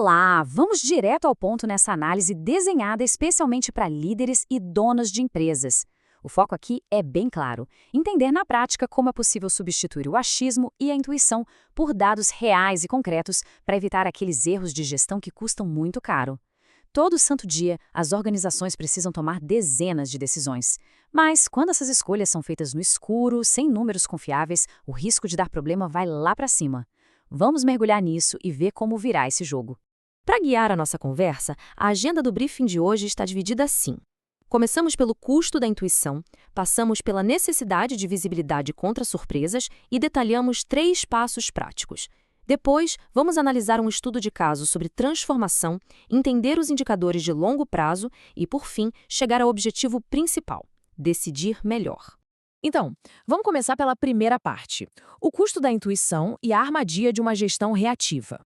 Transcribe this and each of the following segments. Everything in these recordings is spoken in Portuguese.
Olá! Vamos direto ao ponto nessa análise desenhada especialmente para líderes e donos de empresas. O foco aqui é bem claro: entender na prática como é possível substituir o achismo e a intuição por dados reais e concretos para evitar aqueles erros de gestão que custam muito caro. Todo santo dia, as organizações precisam tomar dezenas de decisões. Mas, quando essas escolhas são feitas no escuro, sem números confiáveis, o risco de dar problema vai lá para cima. Vamos mergulhar nisso e ver como virá esse jogo. Para guiar a nossa conversa, a agenda do briefing de hoje está dividida assim. Começamos pelo custo da intuição, passamos pela necessidade de visibilidade contra surpresas e detalhamos 3 passos práticos. Depois, vamos analisar um estudo de caso sobre transformação, entender os indicadores de longo prazo e, por fim, chegar ao objetivo principal: decidir melhor. Então, vamos começar pela primeira parte: o custo da intuição e a armadilha de uma gestão reativa.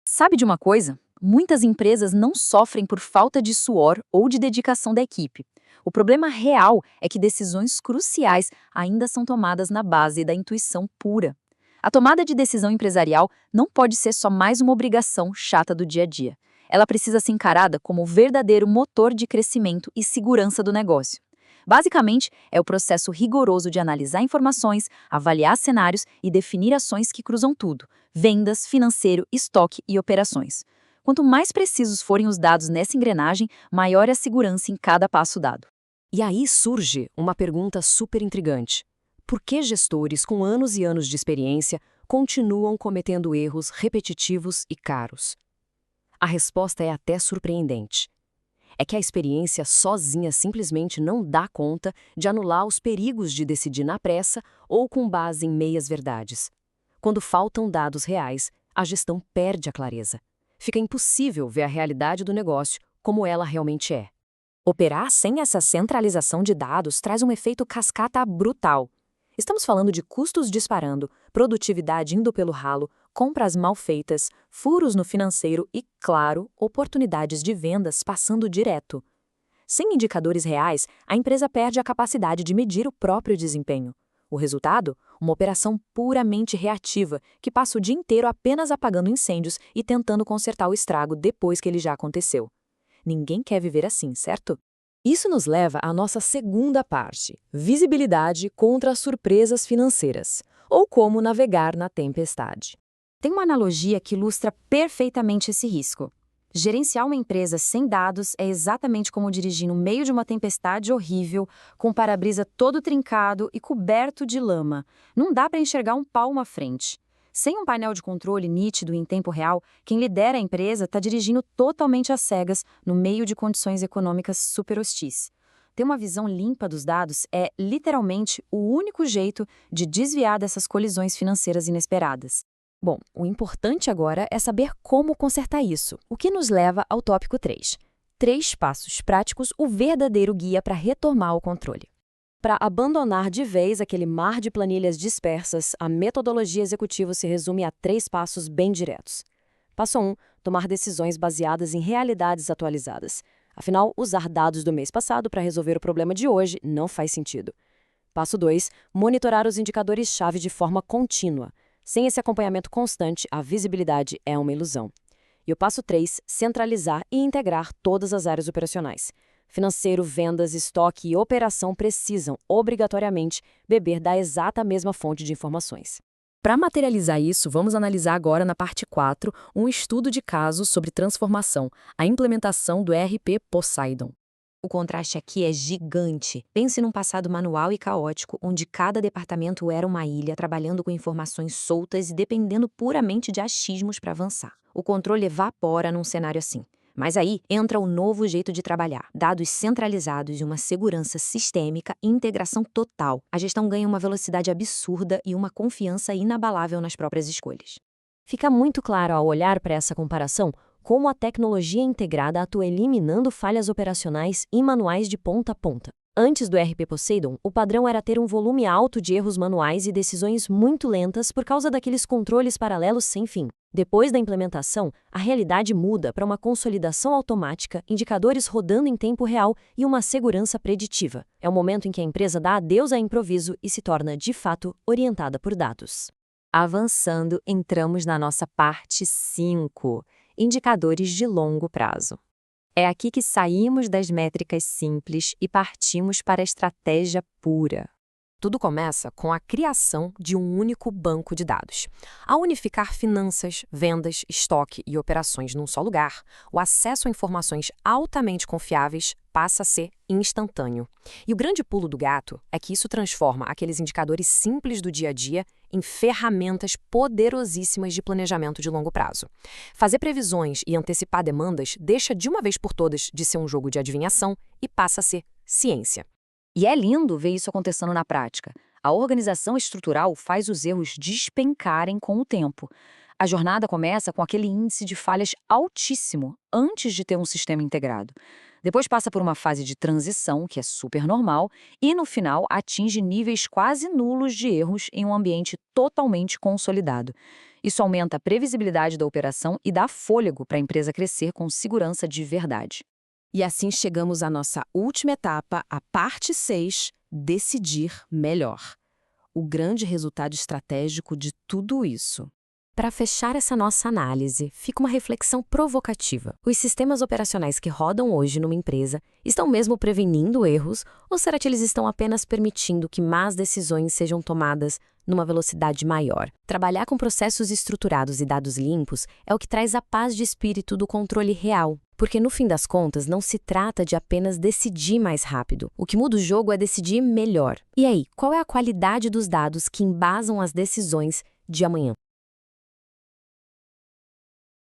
Sabe de uma coisa? Muitas empresas não sofrem por falta de suor ou de dedicação da equipe. O problema real é que decisões cruciais ainda são tomadas na base da intuição pura. A tomada de decisão empresarial não pode ser só mais uma obrigação chata do dia a dia. Ela precisa ser encarada como o verdadeiro motor de crescimento e segurança do negócio. Basicamente, é o processo rigoroso de analisar informações, avaliar cenários e definir ações que cruzam tudo: vendas, financeiro, estoque e operações. Quanto mais precisos forem os dados nessa engrenagem, maior é a segurança em cada passo dado. E aí surge uma pergunta super intrigante. Por que gestores com anos e anos de experiência continuam cometendo erros repetitivos e caros? A resposta é até surpreendente. É que a experiência sozinha simplesmente não dá conta de anular os perigos de decidir na pressa ou com base em meias-verdades. Quando faltam dados reais, a gestão perde a clareza. Fica impossível ver a realidade do negócio como ela realmente é. Operar sem essa centralização de dados traz um efeito cascata brutal. Estamos falando de custos disparando, produtividade indo pelo ralo, compras mal feitas, furos no financeiro e, claro, oportunidades de vendas passando direto. Sem indicadores reais, a empresa perde a capacidade de medir o próprio desempenho. O resultado? Uma operação puramente reativa, que passa o dia inteiro apenas apagando incêndios e tentando consertar o estrago depois que ele já aconteceu. Ninguém quer viver assim, certo? Isso nos leva à nossa segunda parte: visibilidade contra as surpresas financeiras, ou como navegar na tempestade. Tem uma analogia que ilustra perfeitamente esse risco. Gerenciar uma empresa sem dados é exatamente como dirigir no meio de uma tempestade horrível, com o para-brisa todo trincado e coberto de lama. Não dá para enxergar um palmo à frente. Sem um painel de controle nítido e em tempo real, quem lidera a empresa está dirigindo totalmente às cegas, no meio de condições econômicas super hostis. Ter uma visão limpa dos dados é, literalmente, o único jeito de desviar dessas colisões financeiras inesperadas. Bom, o importante agora é saber como consertar isso, o que nos leva ao tópico 3. 3 passos práticos, o verdadeiro guia para retomar o controle. Para abandonar de vez aquele mar de planilhas dispersas, a metodologia executiva se resume a 3 passos bem diretos. Passo 1. Tomar decisões baseadas em realidades atualizadas. Afinal, usar dados do mês passado para resolver o problema de hoje não faz sentido. Passo 2. Monitorar os indicadores-chave de forma contínua. Sem esse acompanhamento constante, a visibilidade é uma ilusão. E o passo 3. Centralizar e integrar todas as áreas operacionais. Financeiro, vendas, estoque e operação precisam, obrigatoriamente, beber da exata mesma fonte de informações. Para materializar isso, vamos analisar agora na parte 4 um estudo de casos sobre transformação, a implementação do ERP Poseidon. O contraste aqui é gigante. Pense num passado manual e caótico, onde cada departamento era uma ilha, trabalhando com informações soltas e dependendo puramente de achismos para avançar. O controle evapora num cenário assim. Mas aí entra o novo jeito de trabalhar: dados centralizados e uma segurança sistêmica e integração total. A gestão ganha uma velocidade absurda e uma confiança inabalável nas próprias escolhas. Fica muito claro ao olhar para essa comparação como a tecnologia integrada atua eliminando falhas operacionais e manuais de ponta a ponta. Antes do ERP Poseidon, o padrão era ter um volume alto de erros manuais e decisões muito lentas por causa daqueles controles paralelos sem fim. Depois da implementação, a realidade muda para uma consolidação automática, indicadores rodando em tempo real e uma segurança preditiva. É o momento em que a empresa dá adeus a improviso e se torna, de fato, orientada por dados. Avançando, entramos na nossa parte 5. indicadores de longo prazo. É aqui que saímos das métricas simples e partimos para a estratégia pura. Tudo começa com a criação de um único banco de dados. Ao unificar finanças, vendas, estoque e operações num só lugar, o acesso a informações altamente confiáveis passa a ser instantâneo. E o grande pulo do gato é que isso transforma aqueles indicadores simples do dia a dia em ferramentas poderosíssimas de planejamento de longo prazo. Fazer previsões e antecipar demandas deixa de uma vez por todas de ser um jogo de adivinhação e passa a ser ciência. E é lindo ver isso acontecendo na prática. A organização estrutural faz os erros despencarem com o tempo. A jornada começa com aquele índice de falhas altíssimo antes de ter um sistema integrado. Depois passa por uma fase de transição, que é super normal, e no final atinge níveis quase nulos de erros em um ambiente totalmente consolidado. Isso aumenta a previsibilidade da operação e dá fôlego para a empresa crescer com segurança de verdade. E assim chegamos à nossa última etapa, a parte 6, decidir melhor. O grande resultado estratégico de tudo isso. Para fechar essa nossa análise, fica uma reflexão provocativa. Os sistemas operacionais que rodam hoje numa empresa estão mesmo prevenindo erros ou será que eles estão apenas permitindo que más decisões sejam tomadas numa velocidade maior? Trabalhar com processos estruturados e dados limpos é o que traz a paz de espírito do controle real. Porque no fim das contas não se trata de apenas decidir mais rápido. O que muda o jogo é decidir melhor. E aí, qual é a qualidade dos dados que embasam as decisões de amanhã?